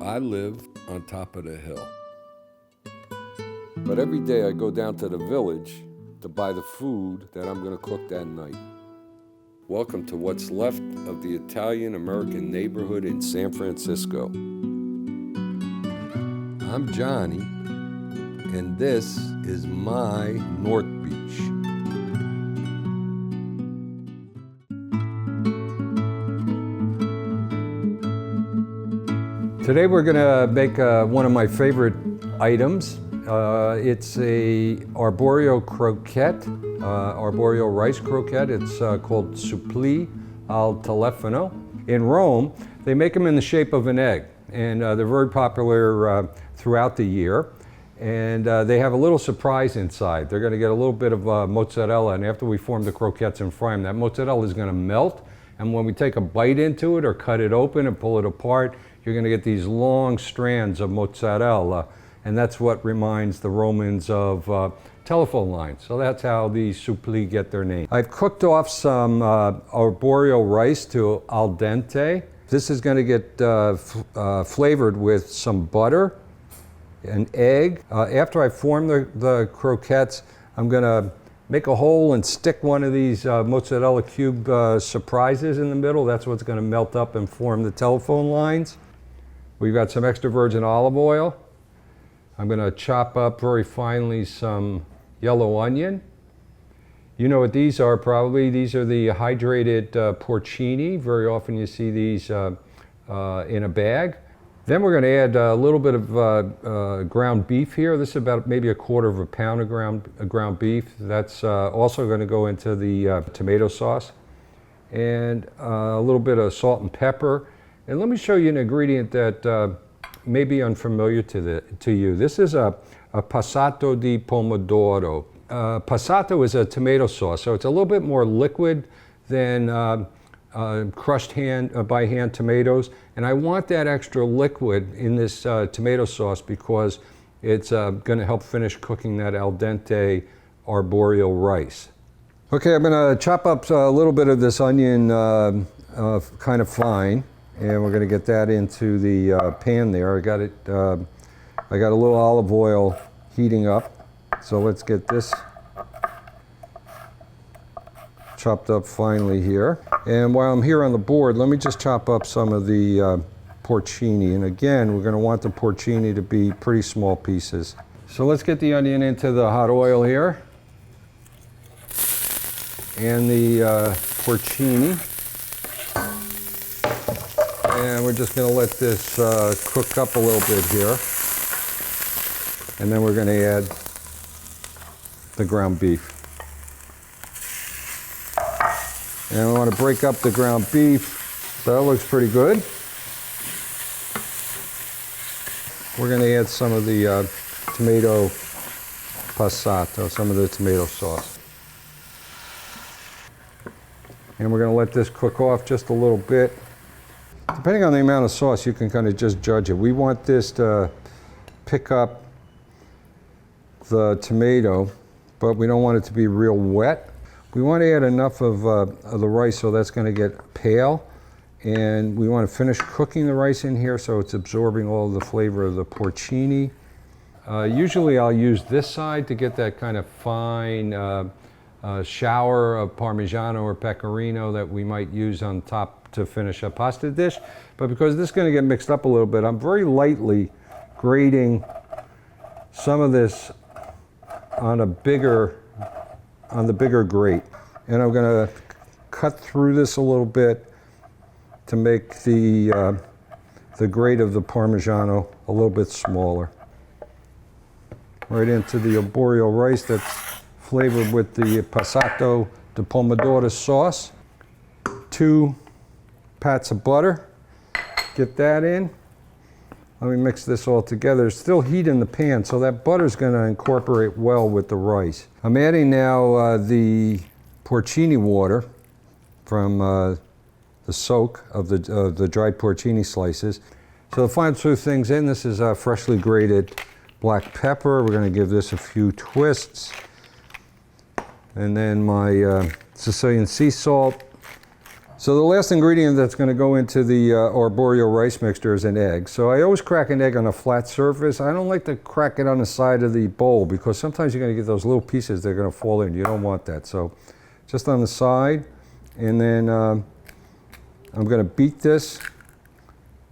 I live on top of the hill. But every day I go down to the village to buy the food that I'm going to cook that night. Welcome to what's left of the Italian-American neighborhood in San Francisco. I'm Johnny, and this is my North Beach. Today we're going to make one of my favorite items. It's a arborio croquette, arborio rice croquette. It's called Suppli al Telefono. In Rome, they make them in the shape of an egg, and they're very popular throughout the year. And they have a little surprise inside. They're going to get a little bit of mozzarella, and after we form the croquettes and fry them, that mozzarella is going to melt. And when we take a bite into it or cut it open and pull it apart, you're going to get these long strands of mozzarella, and that's what reminds the Romans of telephone lines. So that's how the suppli get their name. I've cooked off some arborio rice to al dente. This is going to get flavored with some butter, an egg. After I form the croquettes, I'm going to make a hole and stick one of these mozzarella cube surprises in the middle. That's what's going to melt up and form the telephone lines. We've got some extra virgin olive oil. I'm going to chop up very finely some yellow onion. You know what these are probably. These are the hydrated porcini. Very often you see these in a bag. Then we're going to add a little bit of ground beef here. This is about maybe a quarter of a pound of ground beef. That's also going to go into the tomato sauce. And a little bit of salt and pepper. And let me show you an ingredient that may be unfamiliar to you. This is a passato di pomodoro. Passato is a tomato sauce, so it's a little bit more liquid than crushed by hand tomatoes. And I want that extra liquid in this tomato sauce because it's going to help finish cooking that al dente arborio rice. Okay, I'm going to chop up a little bit of this onion kind of fine. And we're going to get that into the pan there. I got a little olive oil heating up. So let's get this chopped up finely here. And while I'm here on the board, let me just chop up some of the porcini. And again, we're going to want the porcini to be pretty small pieces. So let's get the onion into the hot oil here. And the porcini. And we're just going to let this cook up a little bit here. And then we're going to add the ground beef. And we want to break up the ground beef. So that looks pretty good. We're going to add some of the tomato passato, some of the tomato sauce. And we're going to let this cook off just a little bit. Depending on the amount of sauce, you can kind of just judge it. We want this to pick up the tomato, but we don't want it to be real wet. We want to add enough of the rice so that's going to get pale. And we want to finish cooking the rice in here so it's absorbing all the flavor of the porcini. Usually I'll use this side to get that kind of fine shower of Parmigiano or Pecorino that we might use on top to finish a pasta dish. But because this is going to get mixed up a little bit, I'm very lightly grating some of this on the bigger grate. And I'm going to cut through this a little bit to make the grate of the Parmigiano a little bit smaller. Right into the arborio rice that's flavored with the passato di pomodoro sauce. 2 pats of butter. Get that in. Let me mix this all together. There's still heat in the pan, so that butter's going to incorporate well with the rice. I'm adding now the porcini water from the soak of the dried porcini slices. So the final 2 things in, this is freshly grated black pepper. We're going to give this a few twists. And then my Sicilian sea salt, So the last ingredient that's going to go into the arborio rice mixture is an egg. So I always crack an egg on a flat surface. I don't like to crack it on the side of the bowl because sometimes you're going to get those little pieces that are going to fall in. You don't want that. So just on the side, and then I'm going to beat this.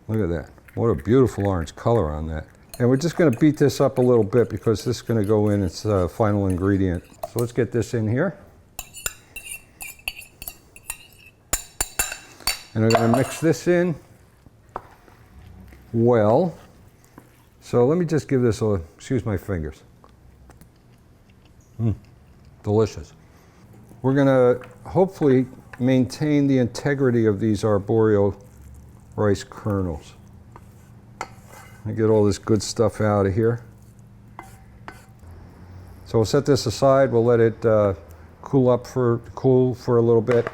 Look at that. What a beautiful orange color on that. And we're just going to beat this up a little bit because this is going to go in its final ingredient. So let's get this in here. And I'm going to mix this in well. So let me just give this a, excuse my fingers. Delicious. We're going to hopefully maintain the integrity of these arborio rice kernels. I get all this good stuff out of here. So we'll set this aside. We'll let it cool for a little bit.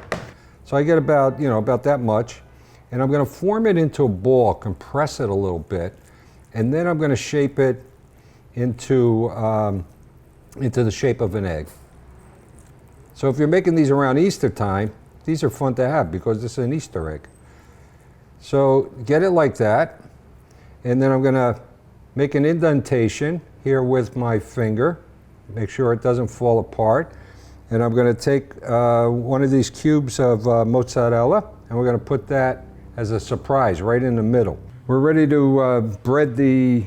So I get about, about that much, and I'm going to form it into a ball, compress it a little bit, and then I'm going to shape it into the shape of an egg. So if you're making these around Easter time, these are fun to have because this is an Easter egg. So get it like that, and then I'm going to make an indentation here with my finger, make sure it doesn't fall apart. And I'm going to take one of these cubes of mozzarella, and we're going to put that as a surprise right in the middle. We're ready to bread the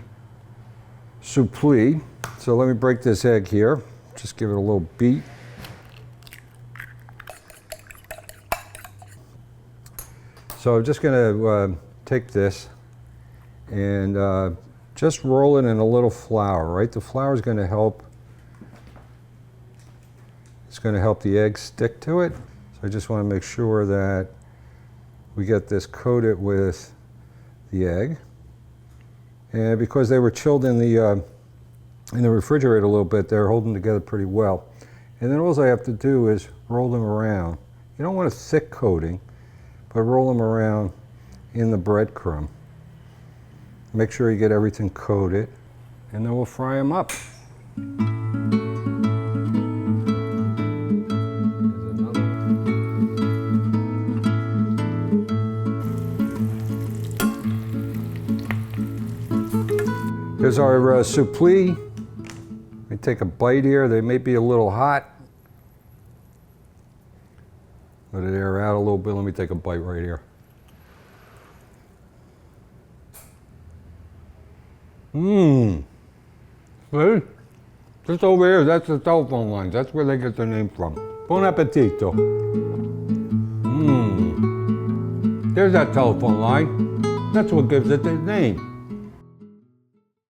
suppli. So let me break this egg here. Just give it a little beat. So I'm just going to take this and just roll it in a little flour, right? The flour is going to help. It's going to help the egg stick to it. So I just want to make sure that we get this coated with the egg. And because they were chilled in the refrigerator a little bit, they're holding together pretty well. And then all I have to do is roll them around. You don't want a thick coating, but roll them around in the breadcrumb. Make sure you get everything coated, and then we'll fry them up. Here's our suppli. Let me take a bite here. They may be a little hot. Let it air out a little bit. Let me take a bite right here. See? Just over here, that's the telephone line. That's where they get their name from. Buon appetito. There's that telephone line. That's what gives it its name.